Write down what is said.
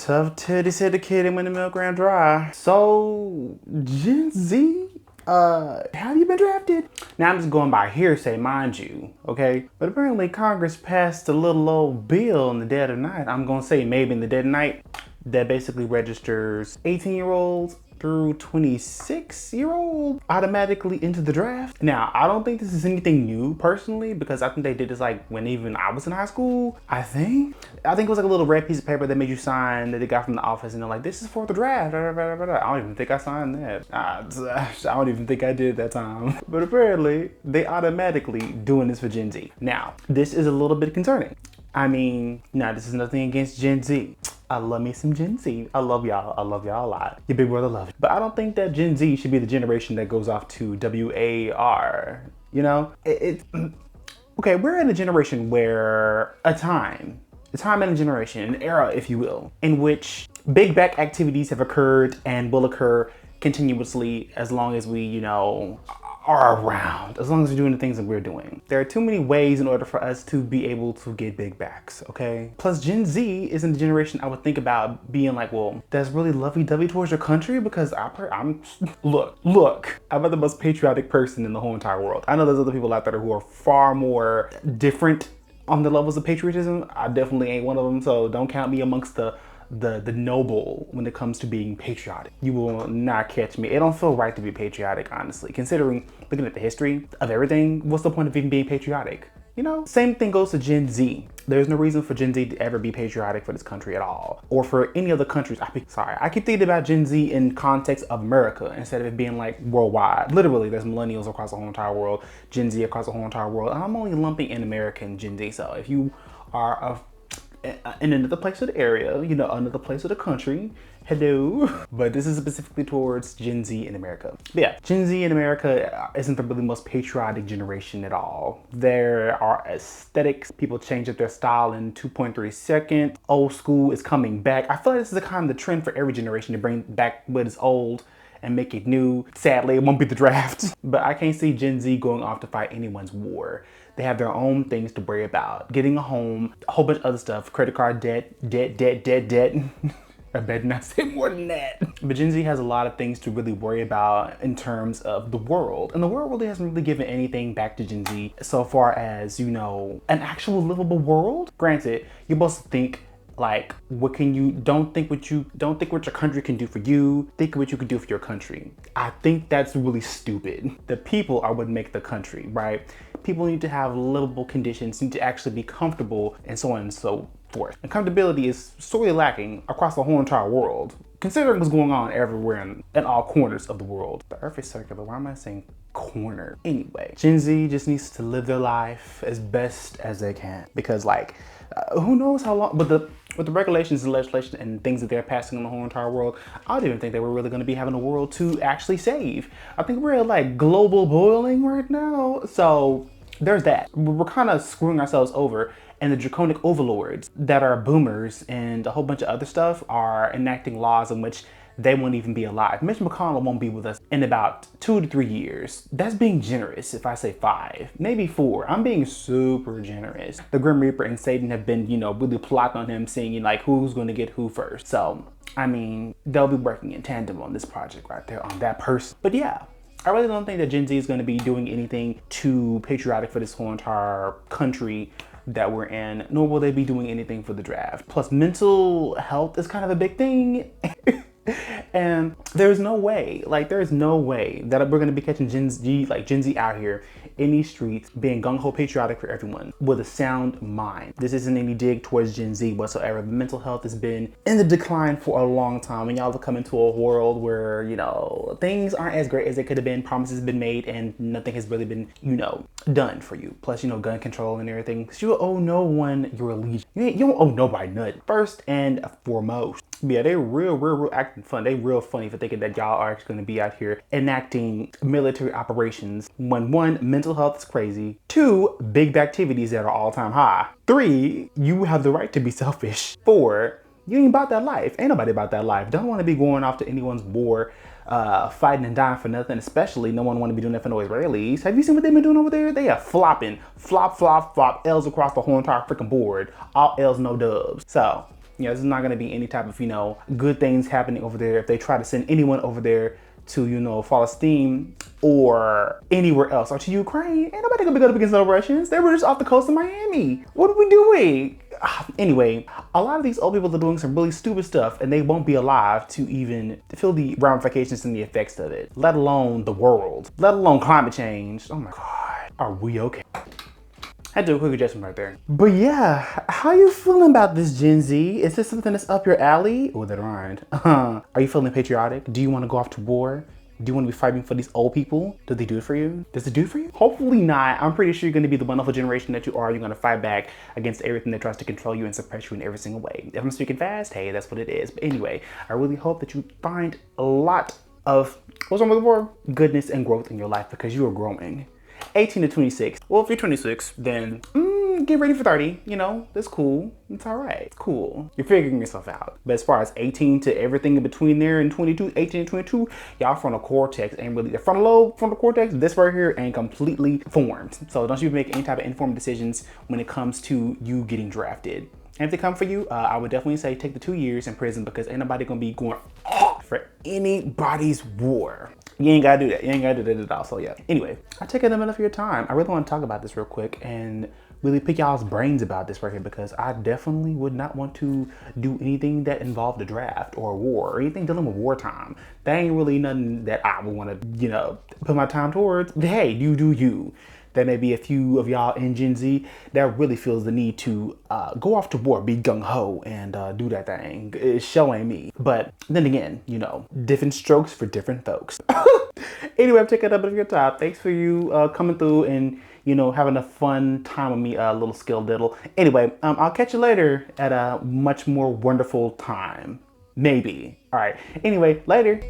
Tough titty said the kid when the milk ran dry. So, Gen Z, have you been drafted? Now I'm just going by hearsay, mind you, okay? But apparently Congress passed a little old bill in the dead of night. I'm gonna say maybe in the dead of night that basically registers 18-year-olds through 26-year-old automatically into the draft. Now, I don't think this is anything new personally, because I think they did this like when even I was in high school, I think it was like a little red piece of paper that made you sign that they got from the office, and they're like, this is for the draft. I don't even think I signed that. I don't even think I did that time. But apparently, they automatically doing this for Gen Z. Now, this is a little bit concerning. I mean, now this is nothing against Gen Z. I love me some Gen Z. I love y'all. I love y'all a lot. Your big brother loves you. But I don't think that Gen Z should be the generation that goes off to WAR. You know? Okay, we're in a generation where a time and a generation, an era, if you will, in which big back activities have occurred and will occur continuously as long as we, you know, are around, as long as we're doing the things that we're doing. There are too many ways in order for us to be able to get big backs, okay? Plus Gen Z isn't the generation I would think about being like, well, that's really lovey-dovey towards your country, because look, I'm the most patriotic person in the whole entire world. I know there's other people out there who are far more different on the levels of patriotism. I definitely ain't one of them, so don't count me amongst the noble when it comes to being patriotic. You will not catch me. It don't feel right to be patriotic, honestly. Considering, looking at the history of everything, what's the point of even being patriotic? You know? Same thing goes to Gen Z. There's no reason for Gen Z to ever be patriotic for this country at all, or for any other countries. I keep thinking about Gen Z in context of America instead of it being like worldwide. Literally, there's millennials across the whole entire world, Gen Z across the whole entire world. And I'm only lumping in American Gen Z. So if you are in another place of the area, you know, another place of the country, hello. But this is specifically towards Gen Z in America. But yeah, Gen Z in America isn't the really most patriotic generation at all. There are aesthetics. People change up their style in 2.3 seconds. Old school is coming back. I feel like this is the kind of the trend for every generation to bring back what is old and make it new. Sadly, it won't be the draft. But I can't see Gen Z going off to fight anyone's war. They have their own things to worry about. Getting a home, a whole bunch of other stuff. Credit card debt. I better not say more than that. But Gen Z has a lot of things to really worry about in terms of the world. And the world really hasn't really given anything back to Gen Z so far as, you know, an actual livable world. Granted, you're supposed to think like, don't think what your country can do for you, think what you can do for your country. I think that's really stupid. The people are what make the country, right? People need to have livable conditions, need to actually be comfortable, and so on and so forth. And comfortability is sorely lacking across the whole entire world, considering what's going on everywhere in all corners of the world. The earth is circular, why am I saying corner? Anyway, Gen Z just needs to live their life as best as they can, because like, who knows how long, but with the regulations and legislation and things that they're passing on the whole entire world, I don't even think they were really going to be having a world to actually save. I think we're at like global boiling right now. So there's that. We're kind of screwing ourselves over, and the draconic overlords that are boomers and a whole bunch of other stuff are enacting laws in which they won't even be alive. Mitch McConnell won't be with us in about 2 to 3 years. That's being generous if I say 5, maybe 4. I'm being super generous. The Grim Reaper and Satan have been, you know, really plotting on him, saying like who's going to get who first. So, I mean, they'll be working in tandem on this project right there, on that person. But yeah, I really don't think that Gen Z is going to be doing anything too patriotic for this whole entire country that we're in, nor will they be doing anything for the draft. Plus, mental health is kind of a big thing. And there's no way that we're gonna be catching Gen Z out here in these streets being gung-ho patriotic for everyone with a sound mind. This isn't any dig towards Gen Z whatsoever. Mental health has been in the decline for a long time, and y'all have come into a world where, you know, things aren't as great as they could have been, promises have been made, and nothing has really been, you know, done for you. Plus, you know, gun control and everything. So you owe no one your allegiance. You don't owe nobody nothing. First and foremost. Yeah, they real acting fun. They real funny for thinking that y'all are actually going to be out here enacting military operations when 1, mental health is crazy, 2, big activities that are all-time high, 3, you have the right to be selfish, 4, you ain't about that life. Ain't nobody about that life. Don't want to be going off to anyone's war, fighting and dying for nothing. Especially no one want to be doing that for no Israelis. Have you seen what they've been doing over there? They are flopping, flop, L's across the whole entire freaking board. All L's, no dubs. So You know, there's not going to be any type of, you know, good things happening over there if they try to send anyone over there to, you know, Palestine or anywhere else, or to Ukraine. Ain't nobody gonna be going up against no Russians. They were just off the coast of Miami. What are we doing? Anyway, a lot of these old people are doing some really stupid stuff and they won't be alive to even feel the ramifications and the effects of it, let alone the world, let alone climate change. Oh my God, are we okay? I had to do a quick adjustment right there. But yeah, how you feeling about this, Gen Z? Is this something that's up your alley? Oh, that rhymed. Are you feeling patriotic? Do you want to go off to war? Do you want to be fighting for these old people? Do they do it for you? Does it do it for you? Hopefully not. I'm pretty sure you're going to be the wonderful generation that you are. You're going to fight back against everything that tries to control you and suppress you in every single way. If I'm speaking fast, hey, that's what it is. But anyway, I really hope that you find a lot of, what's I'm looking for? Goodness and growth in your life, because you are growing. 18 to 26. Well, if you're 26, then get ready for 30. You know, that's cool. It's all right. It's cool. You're figuring yourself out. But as far as 18 to everything in between there and 22, 18 and 22, y'all frontal cortex ain't really, the frontal lobe, frontal cortex, this right here ain't completely formed. So don't you make any type of informed decisions when it comes to you getting drafted. And if they come for you, I would definitely say take the 2 years in prison, because ain't nobody gonna be going for anybody's war. You ain't gotta do that. You ain't gotta do that at all. So yeah. Anyway, I take a minute of your time. I really want to talk about this real quick and really pick y'all's brains about this right here, because I definitely would not want to do anything that involved a draft or a war or anything dealing with wartime. That ain't really nothing that I would want to, you know, put my time towards. But hey, you do you. There may be a few of y'all in Gen Z that really feels the need to go off to war, be gung-ho, and do that thing. It's showing me. But then again, you know, different strokes for different folks. Anyway, I'm taking up of your time. Thanks for you coming through and, you know, having a fun time with me, a little skill diddle. Anyway, I'll catch you later at a much more wonderful time. Maybe. All right. Anyway, later.